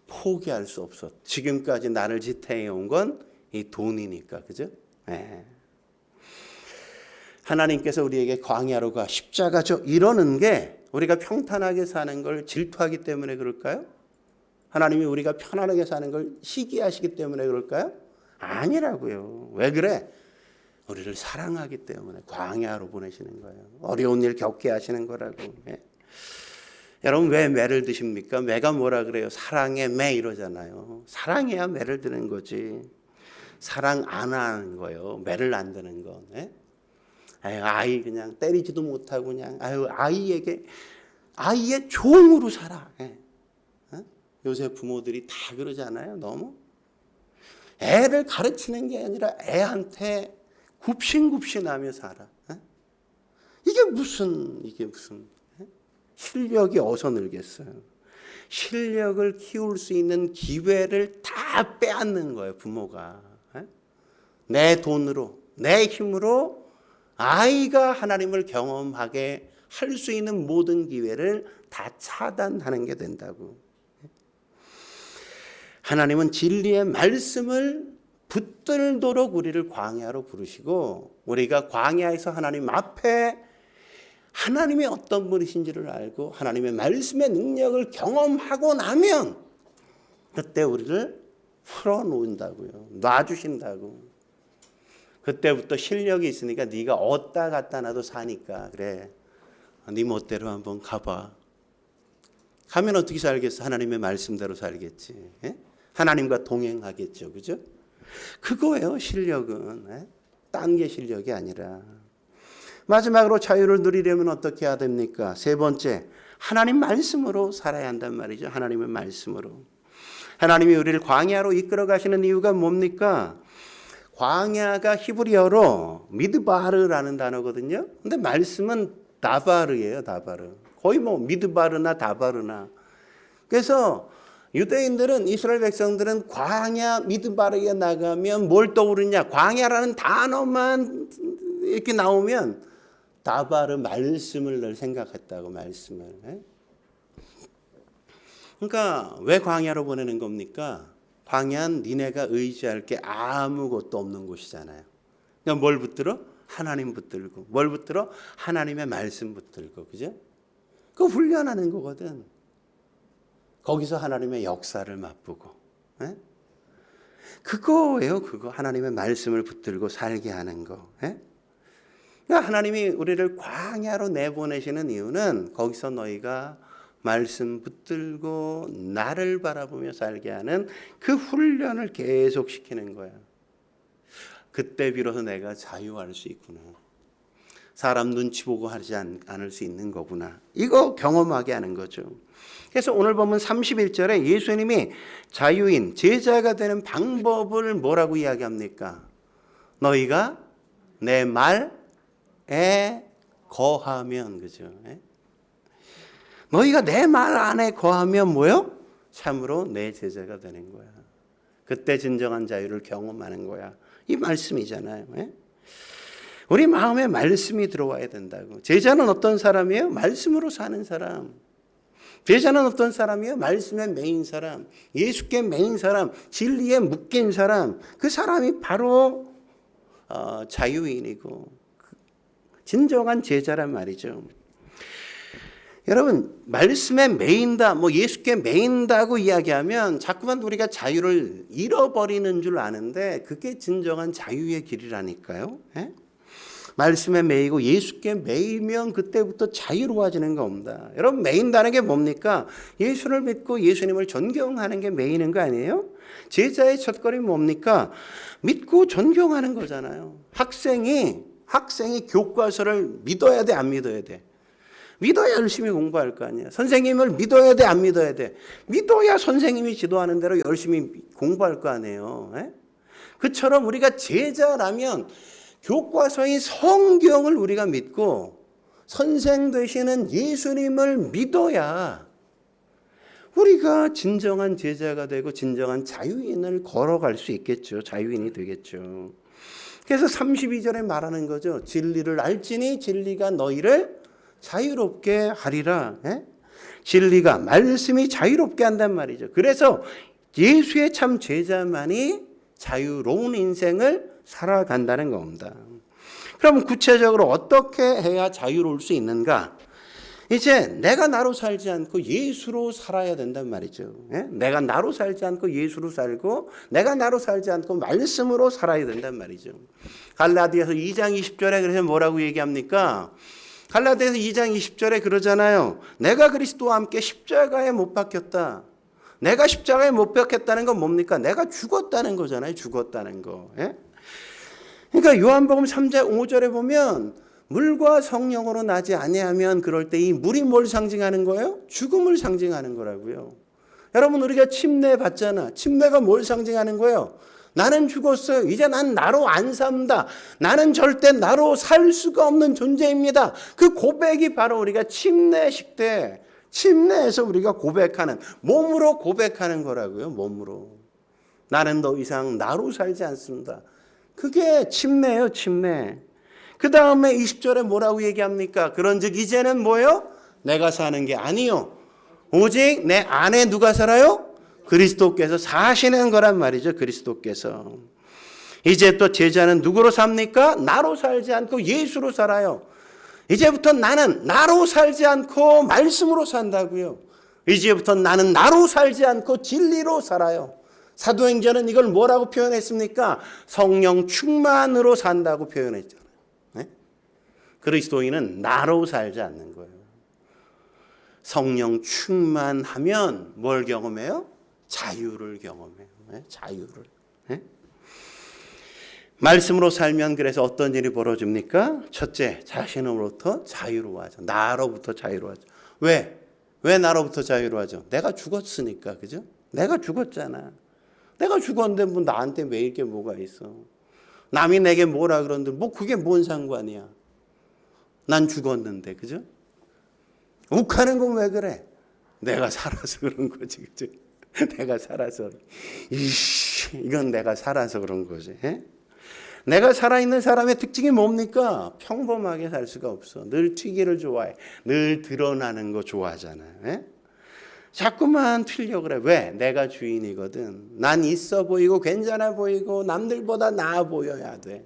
포기할 수 없어. 지금까지 나를 지탱해온 건 이 돈이니까. 그죠? 하나님께서 우리에게 광야로 가 십자가죠 이러는 게 우리가 평탄하게 사는 걸 질투하기 때문에 그럴까요? 하나님이 우리가 편안하게 사는 걸 시기하시기 때문에 그럴까요? 아니라고요. 왜 그래? 우리를 사랑하기 때문에 광야로 보내시는 거예요. 어려운 일 겪게 하시는 거라고. 여러분 왜 매를 드십니까? 매가 뭐라 그래요? 사랑의 매 이러잖아요. 사랑해야 매를 드는 거지. 사랑 안 하는 거예요. 매를 안 드는 건. 아이 그냥 때리지도 못하고 그냥 아이의 종으로 살아. 요새 부모들이 다 그러잖아요. 너무 애를 가르치는 게 아니라 애한테 굽신굽신하며 살아. 이게 무슨 실력이 어디서 늘겠어요? 실력을 키울 수 있는 기회를 다 빼앗는 거예요. 부모가. 내 돈으로 내 힘으로 아이가 하나님을 경험하게 할 수 있는 모든 기회를 다 차단하는 게 된다고. 하나님은 진리의 말씀을 붙들도록 우리를 광야로 부르시고 우리가 광야에서 하나님 앞에 하나님이 어떤 분이신지를 알고 하나님의 말씀의 능력을 경험하고 나면 그때 우리를 풀어놓는다고요. 놔주신다고. 그때부터 실력이 있으니까 네가 어디다 갖다 놔도 사니까 그래. 네 멋대로 한번 가봐. 가면 어떻게 살겠어? 하나님의 말씀대로 살겠지. 하나님과 동행하겠죠. 그죠? 그거예요. 실력은. 딴 게 실력이 아니라. 마지막으로 자유를 누리려면 어떻게 해야 됩니까? 세 번째, 하나님 말씀으로 살아야 한단 말이죠. 하나님의 말씀으로. 하나님이 우리를 광야로 이끌어 가시는 이유가 뭡니까? 광야가 히브리어로 미드바르라는 단어거든요. 근데 말씀은 다바르예요, 다바르. 거의 뭐 미드바르나 다바르나. 그래서 유대인들은, 이스라엘 백성들은 광야 미드바르에 나가면 뭘 떠오르냐? 광야라는 단어만 이렇게 나오면 다바르 말씀을 늘 생각했다고, 말씀을. 그러니까 왜 광야로 보내는 겁니까? 광야는 니네가 의지할 게 아무것도 없는 곳이잖아요. 그러니까 뭘 붙들어? 하나님 붙들고. 뭘 붙들어? 하나님의 말씀 붙들고. 그죠? 그거 훈련하는 거거든. 거기서 하나님의 역사를 맛보고. 예? 그거예요, 그거. 하나님의 말씀을 붙들고 살게 하는 거. 예? 그러니까 하나님이 우리를 광야로 내보내시는 이유는 거기서 너희가 말씀 붙들고 나를 바라보며 살게 하는 그 훈련을 계속 시키는 거야. 그때 비로소 내가 자유할 수 있구나. 사람 눈치 보고 하지 않을 수 있는 거구나. 이거 경험하게 하는 거죠. 그래서 오늘 보면 31절에 예수님이 자유인, 제자가 되는 방법을 뭐라고 이야기합니까? 너희가 내 말에 거하면, 그죠? 너희가 내 말 안에 거하면 뭐요? 참으로 내 제자가 되는 거야. 그때 진정한 자유를 경험하는 거야. 이 말씀이잖아요. 우리 마음에 말씀이 들어와야 된다고. 제자는 어떤 사람이에요? 말씀으로 사는 사람. 제자는 어떤 사람이에요? 말씀에 매인 사람, 예수께 매인 사람, 진리에 묶인 사람. 그 사람이 바로 자유인이고 진정한 제자란 말이죠. 여러분, 말씀에 매인다, 뭐 예수께 매인다고 이야기하면 자꾸만 우리가 자유를 잃어버리는 줄 아는데 그게 진정한 자유의 길이라니까요. 말씀에 매이고 예수께 매이면 그때부터 자유로워지는 겁니다. 여러분, 매인다는 게 뭡니까? 예수를 믿고 예수님을 존경하는 게 매이는 거 아니에요? 제자의 첫걸음이 뭡니까? 믿고 존경하는 거잖아요. 학생이 교과서를 믿어야 돼, 안 믿어야 돼? 믿어야 열심히 공부할 거 아니야. 선생님을 믿어야 돼, 안 믿어야 돼? 믿어야 선생님이 지도하는 대로 열심히 공부할 거 아니에요. 그처럼 우리가 제자라면 교과서인 성경을 우리가 믿고 선생 되시는 예수님을 믿어야 우리가 진정한 제자가 되고 진정한 자유인을 걸어갈 수 있겠죠. 자유인이 되겠죠. 그래서 32절에 말하는 거죠. 진리를 알지니 진리가 너희를 자유롭게 하리라. 진리가, 말씀이 자유롭게 한단 말이죠. 그래서 예수의 참 제자만이 자유로운 인생을 살아간다는 겁니다. 그럼 구체적으로 어떻게 해야 자유로울 수 있는가? 이제 내가 나로 살지 않고 예수로 살아야 된단 말이죠. 내가 나로 살지 않고 예수로 살고 내가 나로 살지 않고 말씀으로 살아야 된단 말이죠. 갈라디아서 2장 20절에 그래서 뭐라고 얘기합니까? 갈라디아서 2장 20절에 그러잖아요. 내가 그리스도와 함께 십자가에 못 박혔다. 내가 십자가에 못 박혔다는 건 뭡니까? 내가 죽었다는 거잖아요. 죽었다는 거. 그러니까 요한복음 3장 5절에 보면 물과 성령으로 나지 아니하면 그럴 때 이 물이 뭘 상징하는 거예요? 죽음을 상징하는 거라고요. 여러분, 우리가 침례 받잖아. 침례가 뭘 상징하는 거예요? 나는 죽었어요. 이제 난 나로 안 삽니다. 나는 절대 나로 살 수가 없는 존재입니다. 그 고백이 바로 우리가 침례식 때, 침례에서 우리가 고백하는, 몸으로 고백하는 거라고요. 몸으로. 나는 더 이상 나로 살지 않습니다. 그게 침례예요, 침례. 그 다음에 20절에 뭐라고 얘기합니까? 그런즉 이제는 뭐요? 내가 사는 게 아니요. 오직 내 안에 누가 살아요? 그리스도께서 사시는 거란 말이죠. 그리스도께서. 이제 또 제자는 누구로 삽니까? 나로 살지 않고 예수로 살아요. 이제부터 나는 나로 살지 않고 말씀으로 산다고요. 이제부터 나는 나로 살지 않고 진리로 살아요. 사도행전은 이걸 뭐라고 표현했습니까? 성령 충만으로 산다고 표현했잖아요. 그리스도인은 나로 살지 않는 거예요. 성령 충만하면 뭘 경험해요? 자유를 경험해요. 자유를. 말씀으로 살면 그래서 어떤 일이 벌어집니까? 첫째, 자신으로부터 자유로워하죠. 나로부터 자유로워하죠. 왜 나로부터 자유로워하죠? 내가 죽었으니까. 그죠? 내가 죽었잖아. 내가 죽었는데 뭐 나한테 매일 게 뭐가 있어? 남이 내게 뭐라 그러는데 뭐 그게 뭔 상관이야. 난 죽었는데, 그죠? 욱하는 건 왜 그래? 내가 살아서 그런 거지, 그죠? 내가 살아서. 이건 내가 살아서 그런 거지. 에? 내가 살아있는 사람의 특징이 뭡니까? 평범하게 살 수가 없어. 늘 튀기를 좋아해. 늘 드러나는 거 좋아하잖아요. 에? 자꾸만 튀려고 그래. 왜? 내가 주인이거든. 난 있어 보이고 괜찮아 보이고 남들보다 나아 보여야 돼.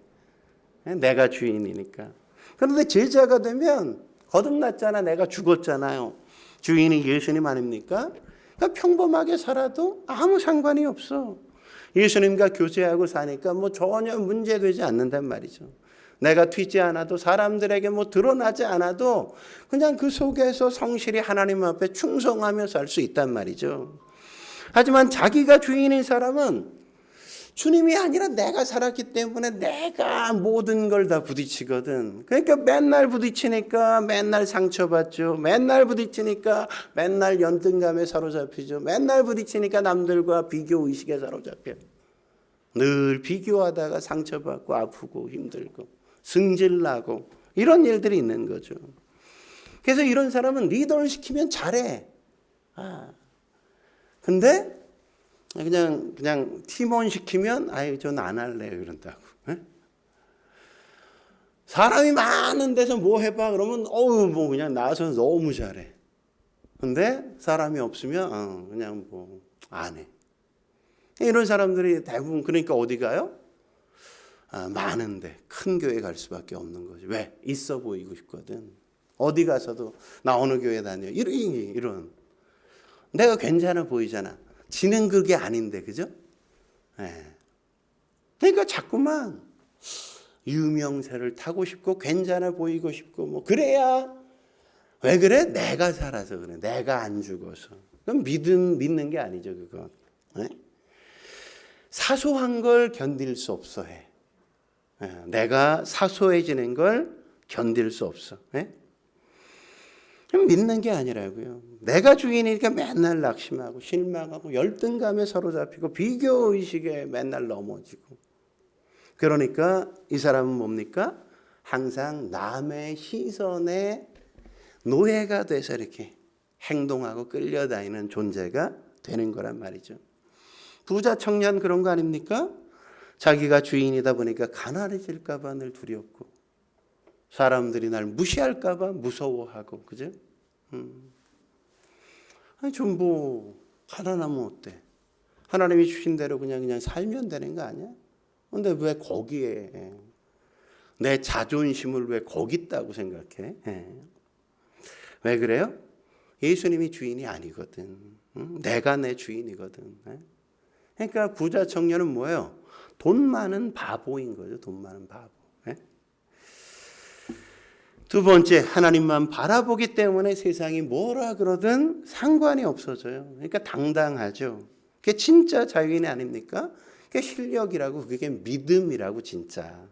내가 주인이니까. 그런데 제자가 되면 거듭났잖아. 내가 죽었잖아요. 주인이 예수님 아닙니까? 그러니까 평범하게 살아도 아무 상관이 없어. 예수님과 교제하고 사니까 뭐 전혀 문제되지 않는단 말이죠. 내가 튀지 않아도 사람들에게 뭐 드러나지 않아도 그냥 그 속에서 성실히 하나님 앞에 충성하며 살 수 있단 말이죠. 하지만 자기가 주인인 사람은 주님이 아니라 내가 살았기 때문에 내가 모든 걸 다 부딪히거든. 그러니까 맨날 부딪히니까 맨날 상처받죠. 맨날 부딪히니까 맨날 연등감에 사로잡히죠. 맨날 부딪히니까 남들과 비교 의식에 사로잡혀. 늘 비교하다가 상처받고 아프고 힘들고 승질나고 이런 일들이 있는 거죠. 그래서 이런 사람은 리더를 시키면 잘해. 근데 그냥 팀원 시키면 아유 전 안 할래요 이런다고. 에? 사람이 많은 데서 뭐 해봐 그러면 뭐 그냥 나와서 너무 잘해. 근데 사람이 없으면 그냥 뭐 안 해. 이런 사람들이 대부분 그러니까 어디 가요? 많은데 큰 교회 갈 수밖에 없는 거지. 왜? 있어 보이고 싶거든. 어디 가서도 나 어느 교회 다녀. 이런. 내가 괜찮아 보이잖아. 지는 그게 아닌데, 그죠? 네. 그러니까 자꾸만 유명세를 타고 싶고 괜찮아 보이고 싶고 뭐 그래야 왜 그래? 내가 살아서 그래. 내가 안 죽어서. 그럼 믿는 게 아니죠, 그건. 네? 사소한 걸 견딜 수 없어 해. 내가 사소해지는 걸 견딜 수 없어. 네? 믿는 게 아니라고요. 내가 주인이니까 맨날 낙심하고 실망하고 열등감에 사로잡히고 비교의식에 맨날 넘어지고. 그러니까 이 사람은 뭡니까? 항상 남의 시선에 노예가 돼서 이렇게 행동하고 끌려다니는 존재가 되는 거란 말이죠. 부자 청년 그런 거 아닙니까? 자기가 주인이다 보니까 가난해질까 봐 늘 두렵고 사람들이 날 무시할까 봐 무서워하고 그죠? 아니 좀 뭐 가난하면 어때? 하나님이 주신 대로 그냥 살면 되는 거 아니야? 근데 왜 거기에 내 자존심을 왜 거기 있다고 생각해? 왜 그래요? 예수님이 주인이 아니거든. 내가 내 주인이거든. 그러니까 부자 청년은 뭐예요? 돈 많은 바보인 거죠. 돈 많은 바보. 두 번째, 하나님만 바라보기 때문에 세상이 뭐라 그러든 상관이 없어져요. 그러니까 당당하죠. 그게 진짜 자유인이 아닙니까? 그게 실력이라고, 그게 믿음이라고 진짜.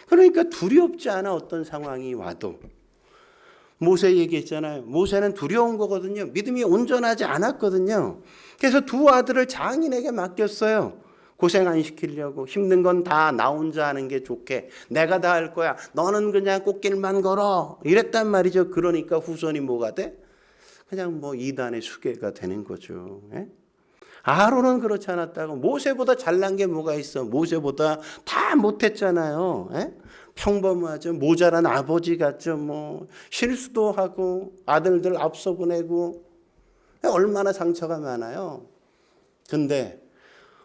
그러니까 두렵지 않아 어떤 상황이 와도. 모세 얘기했잖아요. 모세는 두려운 거거든요. 믿음이 온전하지 않았거든요. 그래서 두 아들을 장인에게 맡겼어요. 고생 안 시키려고. 힘든 건 다 나 혼자 하는 게 좋게. 내가 다 할 거야. 너는 그냥 꽃길만 걸어. 이랬단 말이죠. 그러니까 후손이 뭐가 돼? 그냥 뭐 이단의 수괴가 되는 거죠. 아론은 그렇지 않았다고. 모세보다 잘난 게 뭐가 있어. 모세보다 다 못했잖아요. 평범하죠. 모자란 아버지 같죠. 뭐 실수도 하고 아들들 앞서 보내고 얼마나 상처가 많아요. 근데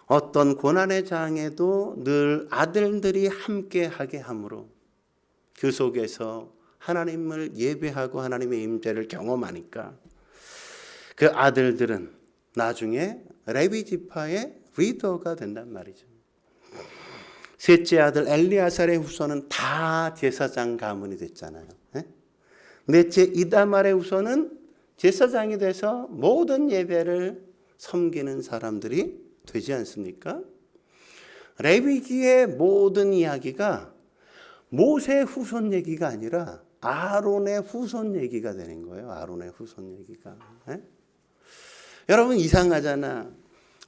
어떤 고난의 장에도 늘 아들들이 함께하게 함으로 그 속에서 하나님을 예배하고 하나님의 임재를 경험하니까 그 아들들은 나중에 레위 지파의 리더가 된단 말이죠. 셋째 아들 엘리아살의 후손은 다 제사장 가문이 됐잖아요. 넷째 이다말의 후손은 제사장이 돼서 모든 예배를 섬기는 사람들이 되지 않습니까? 레위기의 모든 이야기가 모세 후손 얘기가 아니라 아론의 후손 얘기가 되는 거예요. 아론의 후손 얘기가. 여러분 이상하잖아.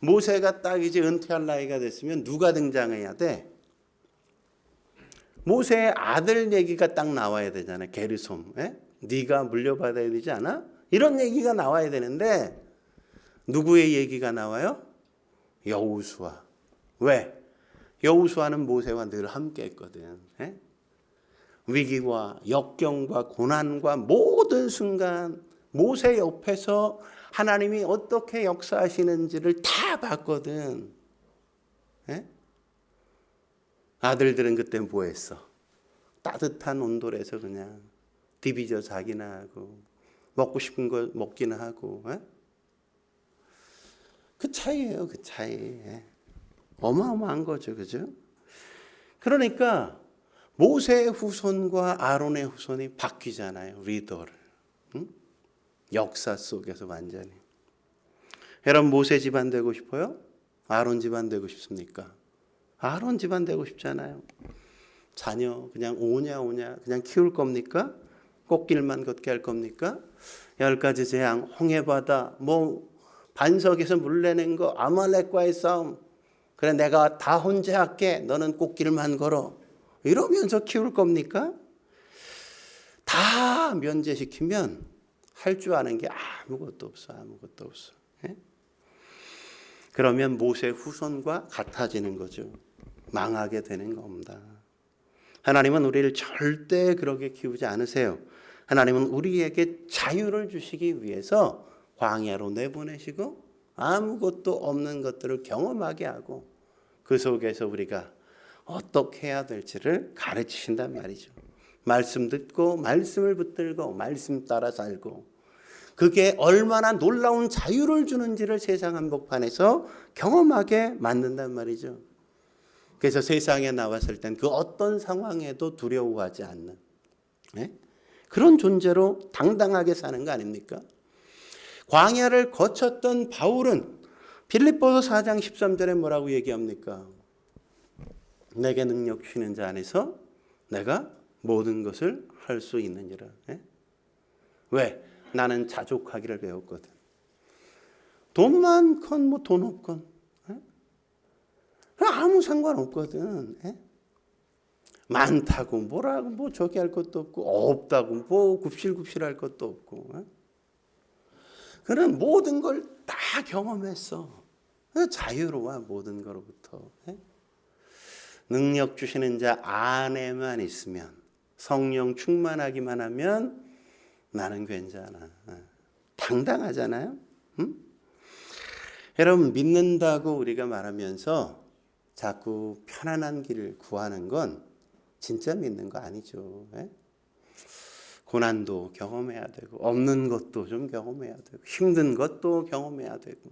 모세가 딱 이제 은퇴할 나이가 됐으면 누가 등장해야 돼? 모세의 아들 얘기가 딱 나와야 되잖아요. 게르솜. 예? 네가 물려받아야 되지 않아? 이런 얘기가 나와야 되는데 누구의 얘기가 나와요? 여호수아. 왜? 여호수아는 모세와 늘 함께 했거든. 예? 위기와 역경과 고난과 모든 순간 모세 옆에서 하나님이 어떻게 역사하시는지를 다 봤거든. 예? 아들들은 그때 뭐 했어? 따뜻한 온돌에서 그냥 디비져 자기나 하고 먹고 싶은 거 먹기나 하고. 예? 그 차이예요. 그 차이. 예. 어마어마한 거죠. 그죠? 그러니까 모세의 후손과 아론의 후손이 바뀌잖아요. 리더를. 응? 역사 속에서 완전히. 여러분 모세 집안 되고 싶어요? 아론 집안 되고 싶습니까? 아론 집안 되고 싶잖아요. 자녀 그냥 오냐 그냥 키울 겁니까? 꽃길만 걷게 할 겁니까? 10가지 재앙, 홍해바다, 뭐 반석에서 물 내는 거, 아말렉과의 싸움. 그래 내가 다 혼자 할게. 너는 꽃길만 걸어. 이러면서 키울 겁니까? 다 면제시키면 할 줄 아는 게 아무것도 없어. 예? 그러면 모세 후손과 같아지는 거죠. 망하게 되는 겁니다. 하나님은 우리를 절대 그렇게 키우지 않으세요. 하나님은 우리에게 자유를 주시기 위해서 광야로 내보내시고 아무것도 없는 것들을 경험하게 하고 그 속에서 우리가 어떻게 해야 될지를 가르치신단 말이죠. 말씀 듣고 말씀을 붙들고 말씀 따라 살고 그게 얼마나 놀라운 자유를 주는지를 세상 한복판에서 경험하게 만든단 말이죠. 그래서 세상에 나왔을 땐 그 어떤 상황에도 두려워하지 않는 그런 존재로 당당하게 사는 거 아닙니까? 광야를 거쳤던 바울은 빌립보서 4장 13절에 뭐라고 얘기합니까? 내게 능력 주시는 자 안에서 내가 모든 것을 할 수 있느니라. 왜? 나는 자족하기를 배웠거든. 돈 많건 뭐 돈 없건 아무 상관없거든. 많다고 뭐라고 뭐 저기 할 것도 없고 없다고 뭐 굽실굽실할 것도 없고 그는 모든 걸 다 경험했어. 자유로워 모든 거로부터. 능력 주시는 자 안에만 있으면 성령 충만하기만 하면 나는 괜찮아. 당당하잖아요. 응? 여러분 믿는다고 우리가 말하면서 자꾸 편안한 길을 구하는 건 진짜 믿는 거 아니죠. 고난도 경험해야 되고 없는 것도 좀 경험해야 되고 힘든 것도 경험해야 되고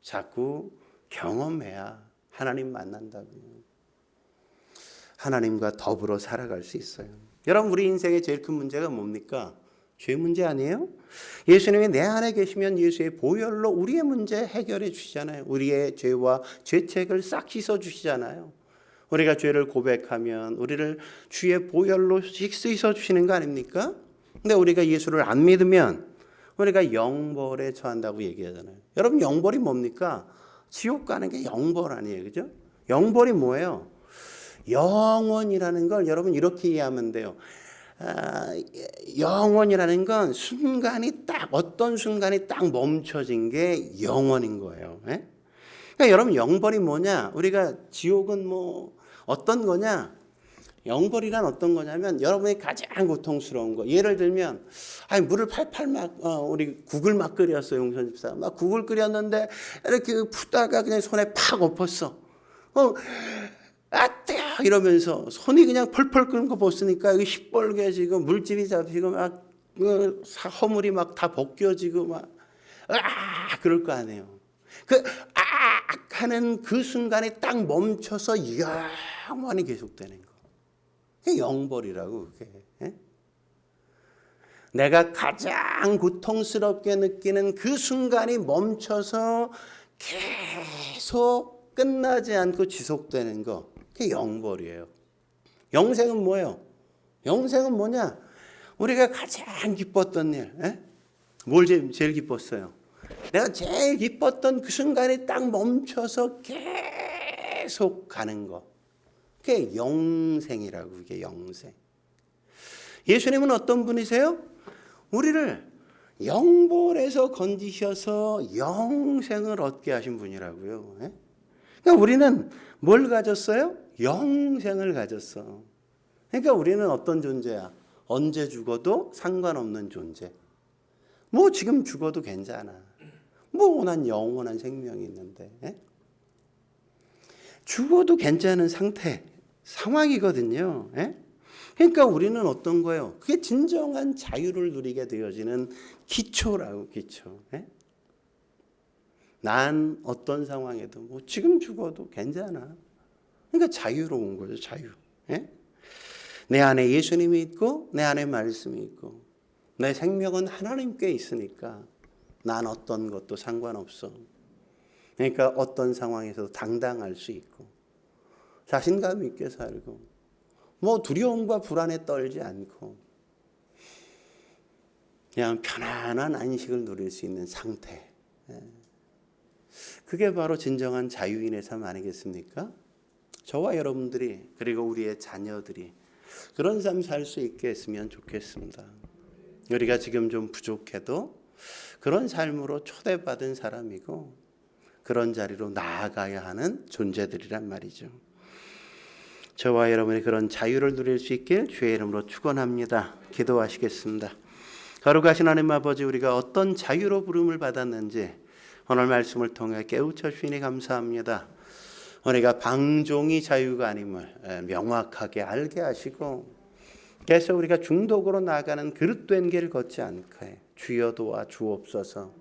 자꾸 경험해야 하나님 만난다고요. 하나님과 더불어 살아갈 수 있어요. 여러분 우리 인생의 제일 큰 문제가 뭡니까? 죄 문제 아니에요? 예수님이 내 안에 계시면 예수의 보혈로 우리의 문제 해결해 주시잖아요. 우리의 죄와 죄책을 싹 씻어 주시잖아요. 우리가 죄를 고백하면 우리를 주의 보혈로 씻어 주시는 거 아닙니까? 근데 우리가 예수를 안 믿으면 우리가 영벌에 처한다고 얘기하잖아요. 여러분 영벌이 뭡니까? 지옥 가는 게 영벌 아니에요. 그죠? 영벌이 뭐예요? 영원이라는 걸 여러분 이렇게 이해하면 돼요. 영원이라는 건 순간이 딱 어떤 순간이 딱 멈춰진 게 영원인 거예요. 그러니까 여러분 영벌이 뭐냐? 우리가 지옥은 뭐 어떤 거냐? 영벌이란 어떤 거냐면 여러분이 가장 고통스러운 거. 예를 들면 물을 팔팔 막 우리 국을 막 끓였어. 용선 집사 막 국을 끓였는데 이렇게 푸다가 그냥 손에 팍 엎었어. 뜨거 이러면서 손이 그냥 펄펄 끓는 거 보시니까 이거 시뻘게 지금 물집이 잡히고 막 허물이 막 다 벗겨지고 막 그럴 거 아니에요. 그 하는 그 순간에 딱 멈춰서 영원히 계속되는 거. 그게 영벌이라고 그게. 내가 가장 고통스럽게 느끼는 그 순간이 멈춰서 계속 끝나지 않고 지속되는 거. 그게 영벌이에요. 영생은 뭐예요? 영생은 뭐냐? 우리가 가장 기뻤던 일. 뭘 제일 기뻤어요? 내가 제일 기뻤던 그 순간이 딱 멈춰서 계속 가는 거. 그게 영생이라고. 그게 영생. 예수님은 어떤 분이세요? 우리를 영벌에서 건지셔서 영생을 얻게 하신 분이라고요. 그러니까 우리는 뭘 가졌어요? 영생을 가졌어. 그러니까 우리는 어떤 존재야? 언제 죽어도 상관없는 존재. 뭐 지금 죽어도 괜찮아. 뭐 난 영원한 생명이 있는데. 죽어도 괜찮은 상태, 상황이거든요. 그러니까 우리는 어떤 거예요? 그게 진정한 자유를 누리게 되어지는 기초라고. 기초. 난 어떤 상황에도 뭐 지금 죽어도 괜찮아. 그러니까 자유로운 거죠. 자유. 내 안에 예수님이 있고 내 안에 말씀이 있고 내 생명은 하나님께 있으니까 난 어떤 것도 상관없어. 그러니까 어떤 상황에서도 당당할 수 있고 자신감 있게 살고 뭐 두려움과 불안에 떨지 않고 그냥 편안한 안식을 누릴 수 있는 상태. 그게 바로 진정한 자유인의 삶 아니겠습니까? 저와 여러분들이 그리고 우리의 자녀들이 그런 삶 살 수 있게 했으면 좋겠습니다. 우리가 지금 좀 부족해도 그런 삶으로 초대받은 사람이고 그런 자리로 나아가야 하는 존재들이란 말이죠. 저와 여러분이 그런 자유를 누릴 수 있길 주의 이름으로 축원합니다. 기도하시겠습니다. 거룩하신 하나님 아버지, 우리가 어떤 자유로 부름을 받았는지 오늘 말씀을 통해 깨우쳐 주시니 감사합니다. 우리가 방종이 자유가 아님을 명확하게 알게 하시고 그래서 우리가 중독으로 나아가는 그릇된 길을 걷지 않게 주여 도와 주옵소서.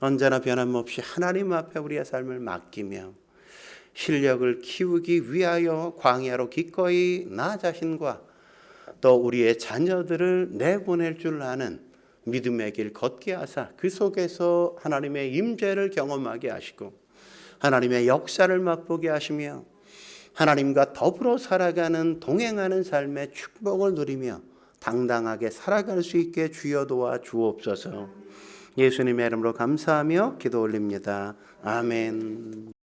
언제나 변함없이 하나님 앞에 우리의 삶을 맡기며 실력을 키우기 위하여 광야로 기꺼이 나 자신과 또 우리의 자녀들을 내보낼 줄 아는 믿음의 길 걷게 하사 그 속에서 하나님의 임재를 경험하게 하시고 하나님의 역사를 맛보게 하시며 하나님과 더불어 살아가는 동행하는 삶의 축복을 누리며 당당하게 살아갈 수 있게 주여 도와 주옵소서. 예수님의 이름으로 감사하며 기도 올립니다. 아멘.